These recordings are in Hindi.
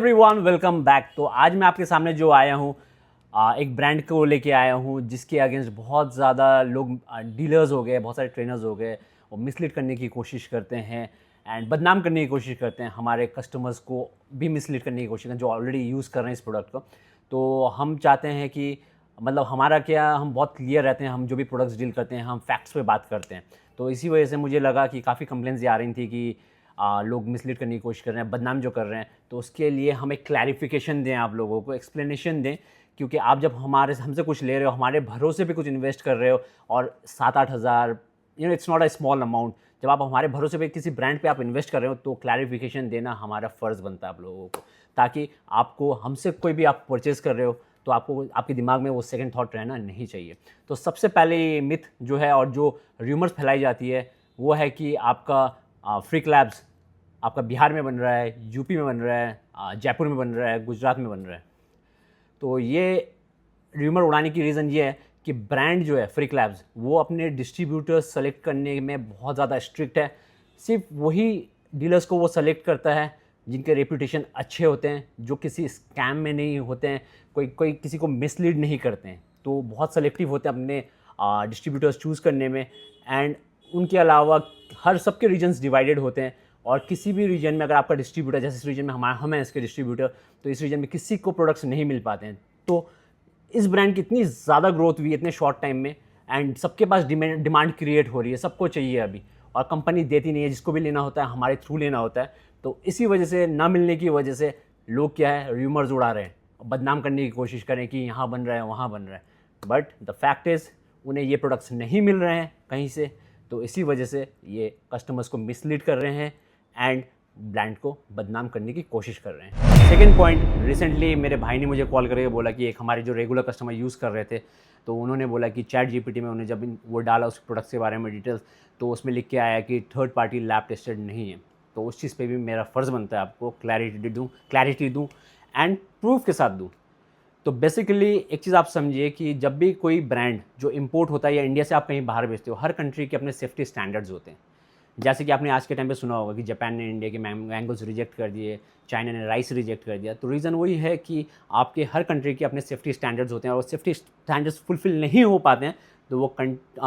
Everyone welcome back. तो आज मैं आपके सामने जो आया हूँ एक ब्रांड को लेके आया हूँ जिसके अगेंस्ट बहुत ज़्यादा लोग डीलर्स हो गए, बहुत सारे ट्रेनर्स हो गए, वो मिसलीड करने की कोशिश करते हैं एंड बदनाम करने की कोशिश करते हैं, हमारे कस्टमर्स को भी मिसलीड करने की कोशिश करते हैं जो ऑलरेडी यूज़ कर रहे हैं इस प्रोडक्ट को। तो हम चाहते हैं कि मतलब हमारा क्या, हम बहुत क्लियर रहते हैं, हम जो भी प्रोडक्ट्स डील करते हैं हम फैक्ट्स पे बात करते हैं। तो इसी वजह से मुझे लगा कि काफ़ी कंप्लेंट्स ये आ रही थी कि लोग मिसलीड करने की कोशिश कर रहे हैं, बदनाम जो कर रहे हैं। तो उसके लिए हम एक क्लैरिफिकेशन दें, आप लोगों को एक्सप्लेनेशन दें, क्योंकि आप जब हमसे कुछ ले रहे हो, हमारे भरोसे पे कुछ इन्वेस्ट कर रहे हो और 7-8 हज़ार, it's not a small amount. जब आप हमारे भरोसे पे किसी ब्रांड पे आप इन्वेस्ट कर रहे हो तो क्लैरिफिकेशन देना हमारा फ़र्ज़ बनता है आप लोगों को, ताकि आपको हमसे कोई भी आप परचेज़ कर रहे हो तो आपको आपके दिमाग में वो सेकंड थॉट रहना नहीं चाहिए। तो सबसे पहले ये मिथ जो है और जो र्यूमर्स फैलाई जाती है वो है कि आपका फ्रीक लैब्स आपका बिहार में बन रहा है, यूपी में बन रहा है, जयपुर में बन रहा है, गुजरात में बन रहा है। तो ये र्यूमर उड़ाने की रीज़न ये है कि ब्रांड जो है फ्रीक लैब्स वो अपने डिस्ट्रीब्यूटर्स सेलेक्ट करने में बहुत ज़्यादा स्ट्रिक्ट है। सिर्फ वही डीलर्स को वो सेलेक्ट करता है जिनके रेपुटेशन अच्छे होते हैं, जो किसी स्कैम में नहीं होते हैं, कोई कोई किसी को मिसलीड नहीं करते हैं। तो बहुत सेलेक्टिव होते हैं अपने डिस्ट्रीब्यूटर्स चूज़ करने में। एंड उनके अलावा हर सबके रीजन्स डिवाइडेड होते हैं और किसी भी रीजन में अगर आपका डिस्ट्रीब्यूटर, जैसे इस रीजन में हम हैं इसके डिस्ट्रीब्यूटर, तो इस रीजन में किसी को प्रोडक्ट्स नहीं मिल पाते हैं। तो इस ब्रांड की इतनी ज़्यादा ग्रोथ हुई है इतने शॉर्ट टाइम में एंड सबके पास डिमांड क्रिएट हो रही है, सबको चाहिए अभी, और कंपनी देती नहीं है। जिसको भी लेना होता है हमारे थ्रू लेना होता है। तो इसी वजह से, ना मिलने की वजह से लोग क्या है, र्यूमर्स उड़ा रहे हैं, बदनाम करने की कोशिश करें कि यहाँ बन रहा है वहाँ बन रहा है। बट द फैक्ट इज़ उन्हें ये प्रोडक्ट्स नहीं मिल रहे हैं कहीं से, तो इसी वजह से ये कस्टमर्स को मिसलीड कर रहे हैं एंड ब्रांड को बदनाम करने की कोशिश कर रहे हैं। सेकेंड पॉइंट, रिसेंटली मेरे भाई ने मुझे कॉल करके बोला कि एक हमारे जो रेगुलर कस्टमर यूज़ कर रहे थे, तो उन्होंने बोला कि चैट जीपीटी में उन्हें जब वो डाला उस प्रोडक्ट के बारे में डिटेल्स, तो उसमें लिख के आया कि थर्ड पार्टी लैब टेस्टेड नहीं है। तो उस चीज़ पे भी मेरा फ़र्ज़ बनता है आपको क्लैरिटी दूँ एंड प्रूफ के साथ दूँ। तो बेसिकली एक चीज़ आप समझिए कि जब भी कोई ब्रांड जो इंपोर्ट होता है या इंडिया से आप कहीं बाहर भेजते हो, हर कंट्री के अपने सेफ्टी स्टैंडर्ड्स होते हैं। जैसे कि आपने आज के टाइम पे सुना होगा कि जापान ने इंडिया के मैंगोज रिजेक्ट कर दिए, चाइना ने राइस रिजेक्ट कर दिया। तो रीज़न वही है कि आपके हर कंट्री के अपने सेफ्टी स्टैंडर्ड्स होते हैं और सेफ्टी स्टैंडर्ड्स फुलफिल नहीं हो पाते हैं तो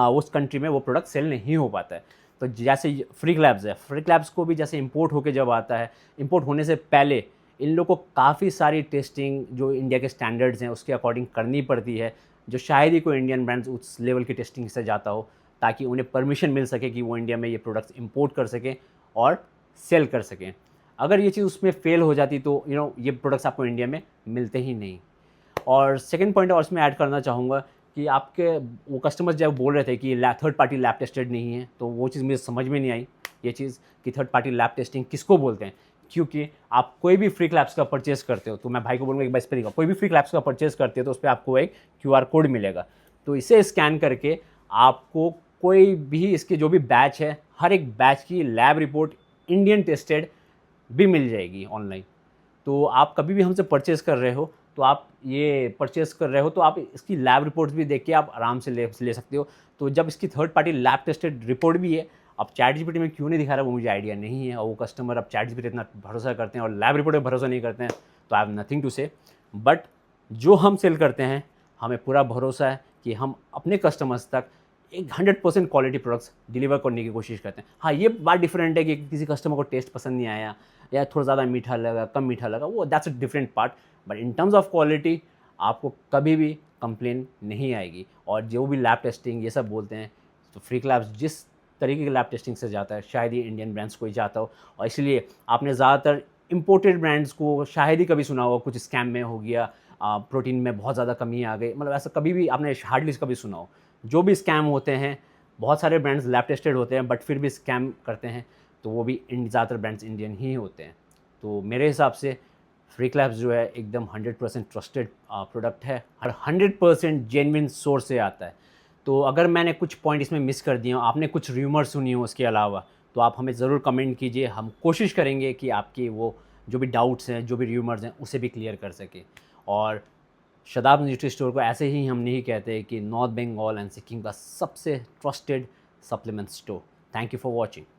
उस कंट्री में वो प्रोडक्ट सेल नहीं हो पाता है। तो जैसे फ्रीक लैब्स है, फ्रीक लैब्स को भी जैसे इंपोर्ट होकर जब आता है, इंपोर्ट होने से पहले इन लोगों को काफ़ी सारी टेस्टिंग जो इंडिया के स्टैंडर्ड्स हैं उसके अकॉर्डिंग करनी पड़ती है, जो शायद ही कोई इंडियन ब्रांड्स उस लेवल की टेस्टिंग से जाता हो, ताकि उन्हें परमिशन मिल सके कि वो इंडिया में ये प्रोडक्ट्स इंपोर्ट कर सकें और सेल कर सकें। अगर ये चीज़ उसमें फ़ेल हो जाती तो ये प्रोडक्ट्स आपको इंडिया में मिलते ही नहीं। और सेकंड पॉइंट और इसमें ऐड करना चाहूँगा कि आपके वो कस्टमर्स जब बोल रहे थे कि थर्ड पार्टी लैब टेस्टेड नहीं है, तो वो चीज़ मुझे समझ में नहीं आई, ये चीज़ कि थर्ड पार्टी लैब टेस्टिंग किसको बोलते हैं। क्योंकि आप कोई भी फ्रीक लैब्स का परचेज़ करते हो, तो मैं भाई को बोलूँगा एक बार इस पर देखो, कोई भी फ्रीक लैब्स का परचेज़ करते हो तो उस पर आपको एक QR कोड मिलेगा। तो इसे स्कैन करके आपको कोई भी इसके जो भी बैच है, हर एक बैच की लैब रिपोर्ट इंडियन टेस्टेड भी मिल जाएगी ऑनलाइन। तो आप कभी भी हमसे परचेज़ कर रहे हो तो आप इसकी लैब रिपोर्ट्स भी देख के आप आराम से ले सकते हो। तो जब इसकी third party lab tested report भी है, अब चैट जीपीटी में क्यों नहीं दिखा रहा वो मुझे आइडिया नहीं है, और वो कस्टमर अब चैट जीपीटी इतना भरोसा करते हैं और लैब रिपोर्ट पर भरोसा नहीं करते हैं, तो आई हैव नथिंग टू से। बट जो हम सेल करते हैं, हमें पूरा भरोसा है कि हम अपने कस्टमर्स तक एक 100% क्वालिटी प्रोडक्ट्स डिलीवर करने की कोशिश करते हैं। हाँ, ये बात डिफरेंट है कि किसी कस्टमर को टेस्ट पसंद नहीं आया या थोड़ा ज़्यादा मीठा लगा, कम मीठा लगा, वो that's a different part. But in terms of quality आपको कभी भी कंप्लेन नहीं आएगी। और जो भी लैब टेस्टिंग ये सब बोलते हैं, तो फ्रीक लैब्स जिस तरीके की लैब टेस्टिंग से जाता है शायद ही इंडियन ब्रांड्स कोई जाता हो। और इसलिए आपने ज़्यादातर इंपोर्टेड ब्रांड्स को शायद ही कभी सुना होगा कुछ स्कैम में हो गया, प्रोटीन में बहुत ज़्यादा कमी आ गई, मतलब ऐसा कभी भी आपने हार्डली कभी सुना हो। जो भी स्कैम होते हैं, बहुत सारे ब्रांड्स लैब टेस्टेड होते हैं बट फिर भी स्कैम करते हैं, तो वो भी ज़्यादातर ब्रांड्स इंडियन ही होते हैं। तो मेरे हिसाब से फ्रीक लैब्स जो है एकदम 100% ट्रस्टेड प्रोडक्ट है और 100% जेन्युइन सोर्स से आता है। तो अगर मैंने कुछ पॉइंट इसमें मिस कर दिए हो, आपने कुछ र्यूमर सुनी हो उसके अलावा, तो आप हमें ज़रूर कमेंट कीजिए। हम कोशिश करेंगे कि आपकी वो जो भी डाउट्स हैं, जो भी र्यूमर्स हैं, उसे भी क्लियर कर सकें। और शदाब न्यूट्री स्टोर को ऐसे ही हम नहीं कहते कि नॉर्थ बंगाल एंड सिक्किम का सबसे trusted supplement store. Thank you for watching.